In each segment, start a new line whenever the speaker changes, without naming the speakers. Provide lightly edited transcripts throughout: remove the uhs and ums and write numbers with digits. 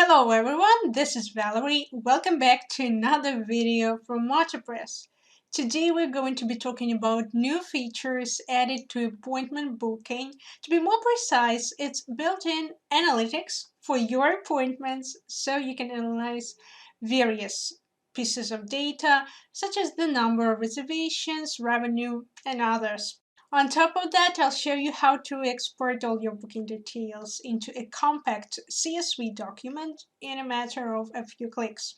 Hello everyone, this is Valerie. Welcome back to another video from MotoPress. Today we're going to be talking about new features added to appointment booking. To be more precise, it's built-in analytics for your appointments so you can analyze various pieces of data such as the number of reservations, revenue, and others. On top of that, I'll show you how to export all your booking details into a compact CSV document in a matter of a few clicks.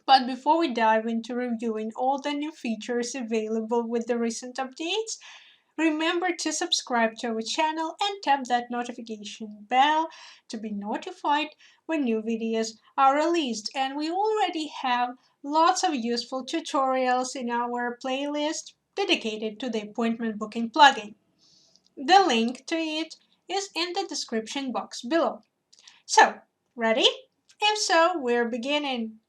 But before we dive into reviewing all the new features available with the recent updates, remember to subscribe to our channel and tap that notification bell to be notified when new videos are released. And we already have lots of useful tutorials in our playlist dedicated to the appointment booking plugin. The link to it is in the description box below. So, ready? If so, we're beginning.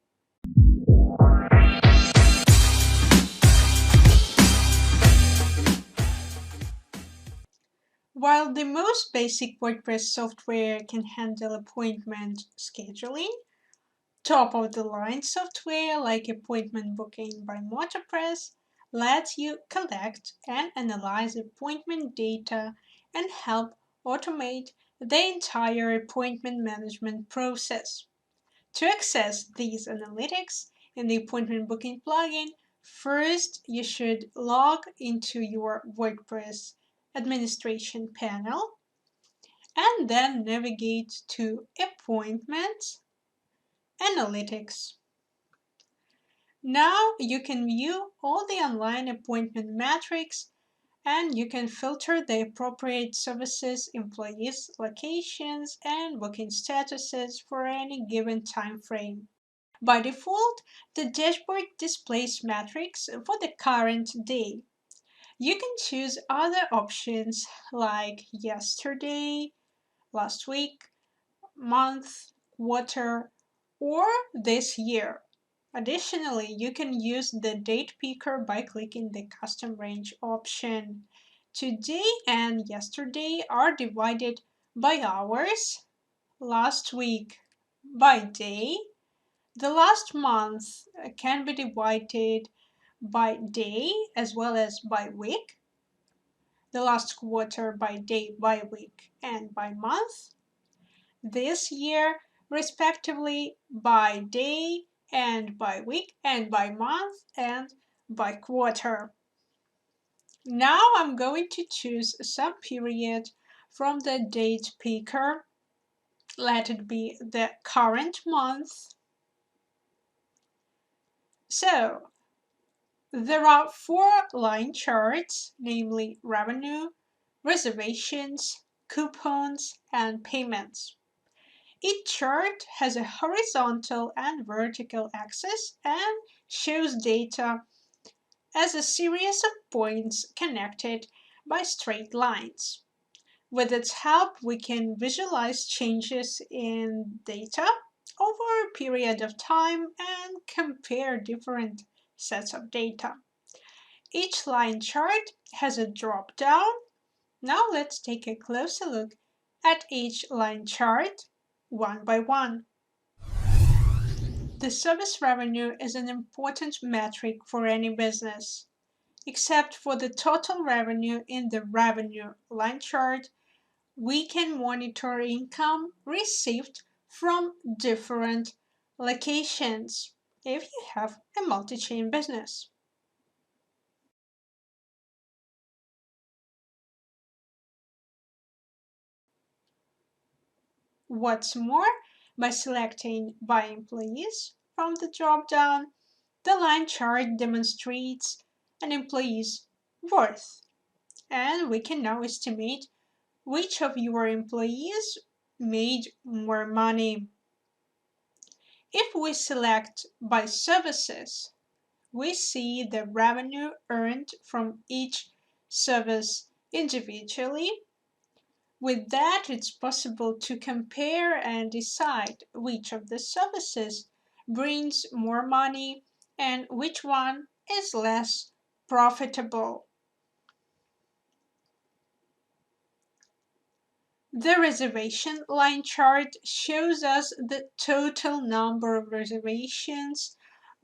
While the most basic WordPress software can handle appointment scheduling, top-of-the-line software like Appointment Booking by MotoPress lets you collect and analyze appointment data and help automate the entire appointment management process. To access these analytics in the Appointment Booking plugin, first you should log into your WordPress administration panel and then navigate to Appointments, Analytics. Now you can view all the online appointment metrics and you can filter the appropriate services, employees, locations, and booking statuses for any given time frame. By default, the dashboard displays metrics for the current day. You can choose other options like yesterday, last week, month, quarter, or this year. Additionally, you can use the date picker by clicking the custom range option. Today and yesterday are divided by hours, last week by day. The last month can be divided by day as well as by week. The last quarter by day, by week, and by month. This year, respectively, by day and by week and by month and by quarter. Now I'm going to choose some period from the date picker. Let it be the current month. So there are 4 line charts, namely revenue, reservations, coupons, and payments. Each chart has a horizontal and vertical axis and shows data as a series of points connected by straight lines. With its help, we can visualize changes in data over a period of time and compare different sets of data. Each line chart has a drop down. Now let's take a closer look at each line chart one by one. The service revenue is an important metric for any business. Except for the total revenue in the revenue line chart, we can monitor income received from different locations if you have a multi-chain business. What's more, by selecting by employees from the drop-down, the line chart demonstrates an employee's worth, and we can now estimate which of your employees made more money. If we select by services, we see the revenue earned from each service individually. With that, it's possible to compare and decide which of the services brings more money and which one is less profitable. The reservation line chart shows us the total number of reservations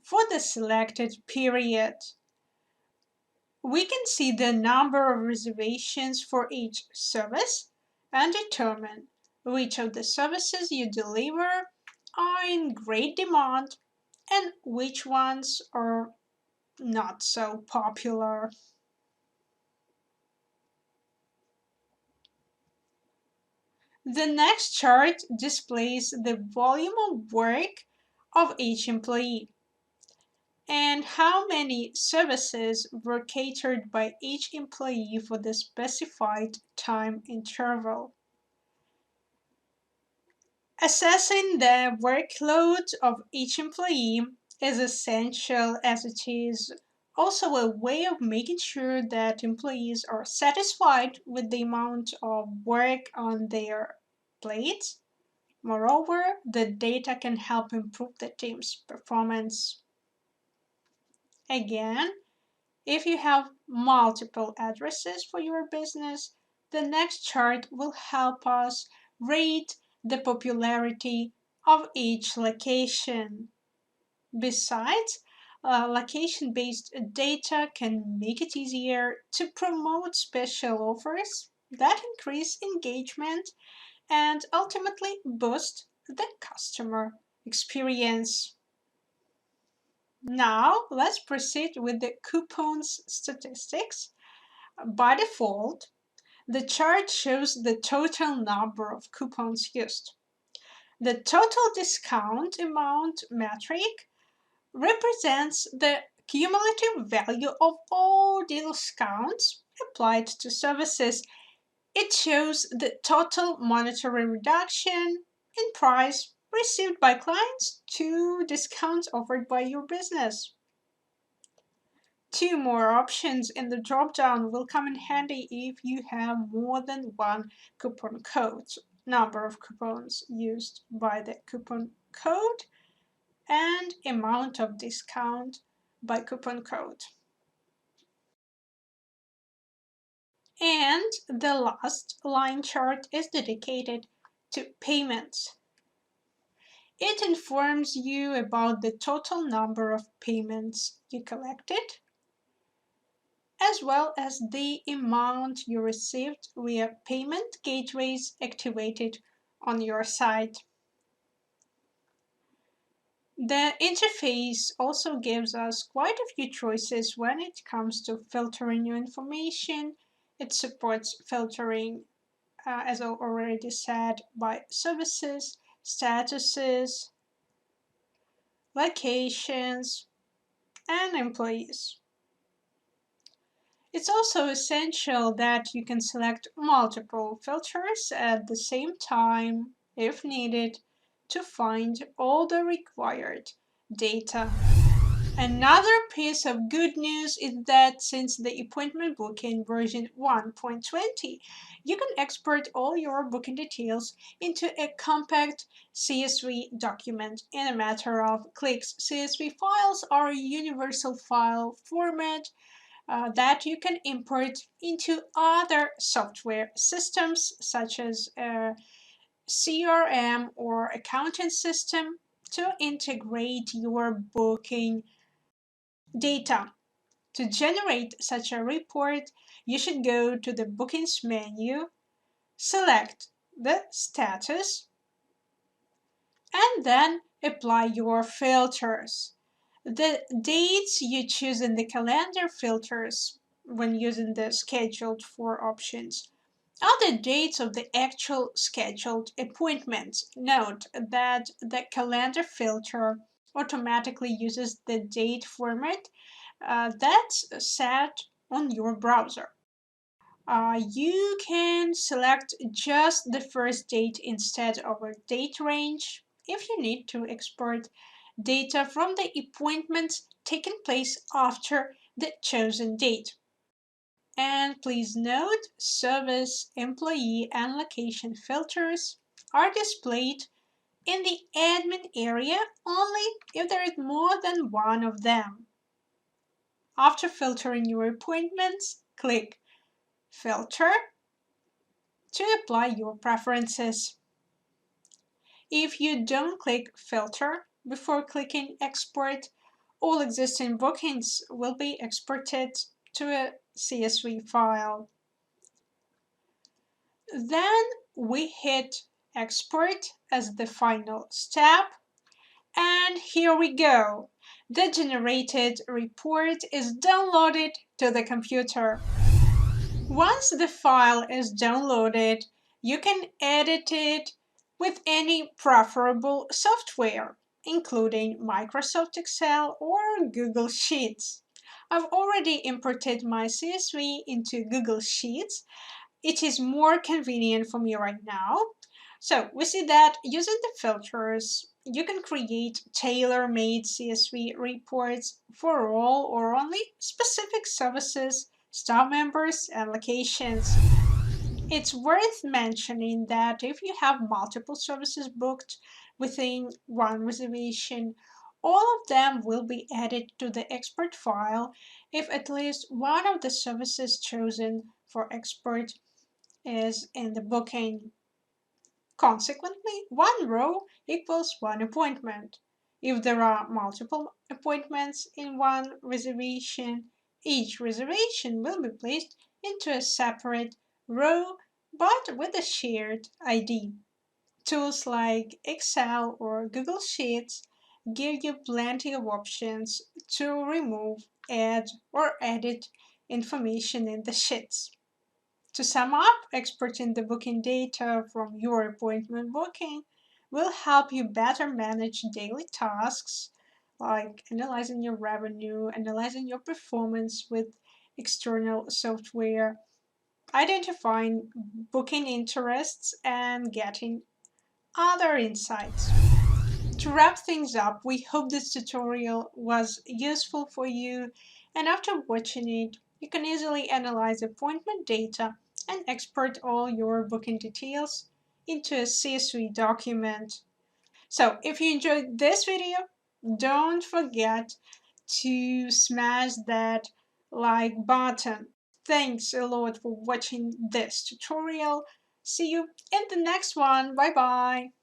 for the selected period. We can see the number of reservations for each service and determine which of the services you deliver are in great demand and which ones are not so popular. The next chart displays the volume of work of each employee and how many services were catered by each employee for the specified time interval. Assessing the workload of each employee is essential as it is also a way of making sure that employees are satisfied with the amount of work on their plates. Moreover, the data can help improve the team's performance. Again, if you have multiple addresses for your business, the next chart will help us rate the popularity of each location. Besides, location-based data can make it easier to promote special offers that increase engagement and ultimately boost the customer experience. Now, let's proceed with the coupons statistics. By default, the chart shows the total number of coupons used. The total discount amount metric represents the cumulative value of all discounts applied to services. It shows the total monetary reduction in price received by clients to discounts offered by your business. Two more options in the drop-down will come in handy if you have more than one coupon code. Number of coupons used by the coupon code and amount of discount by coupon code. And the last line chart is dedicated to payments. It informs you about the total number of payments you collected, as well as the amount you received via payment gateways activated on your site. The interface also gives us quite a few choices when it comes to filtering your information. It supports filtering, as I already said, by services, statuses, locations, and employees. It's also essential that you can select multiple filters at the same time if needed to find all the required data. Another piece of good news is that since the appointment booking version 1.20, you can export all your booking details into a compact CSV document in a matter of clicks. CSV files are a universal file format that you can import into other software systems such as CRM or accounting system to integrate your booking data. To generate such a report, you should go to the Bookings menu, select the status, and then apply your filters. The dates you choose in the calendar filters when using the scheduled for options are the dates of the actual scheduled appointments. Note that the calendar filter automatically uses the date format that's set on your browser. You can select just the first date instead of a date range if you need to export data from the appointments taking place after the chosen date. And please note, service, employee, and location filters are displayed in the admin area only if there is more than one of them. After filtering your appointments, click Filter to apply your preferences. If you don't click Filter before clicking Export, all existing bookings will be exported to a CSV file. Then we hit Export as the final step. And here we go. The generated report is downloaded to the computer. Once the file is downloaded, you can edit it with any preferable software, including Microsoft Excel or Google Sheets. I've already imported my CSV into Google Sheets. It is more convenient for me right now. So we see that using the filters, you can create tailor-made CSV reports for all or only specific services, staff members, and locations. It's worth mentioning that if you have multiple services booked within one reservation, all of them will be added to the export file if at least one of the services chosen for export is in the booking. Consequently, one row equals one appointment. If there are multiple appointments in one reservation, each reservation will be placed into a separate row but with a shared ID. Tools like Excel or Google Sheets give you plenty of options to remove, add, or edit information in the sheets. To sum up, exporting the booking data from your appointment booking will help you better manage daily tasks like analyzing your revenue, analyzing your performance with external software, identifying booking interests, and getting other insights. To wrap things up, we hope this tutorial was useful for you, and after watching it, you can easily analyze appointment data and export all your booking details into a CSV document. So if you enjoyed this video, don't forget to smash that like button. Thanks a lot for watching this tutorial. See you in the next one. Bye bye.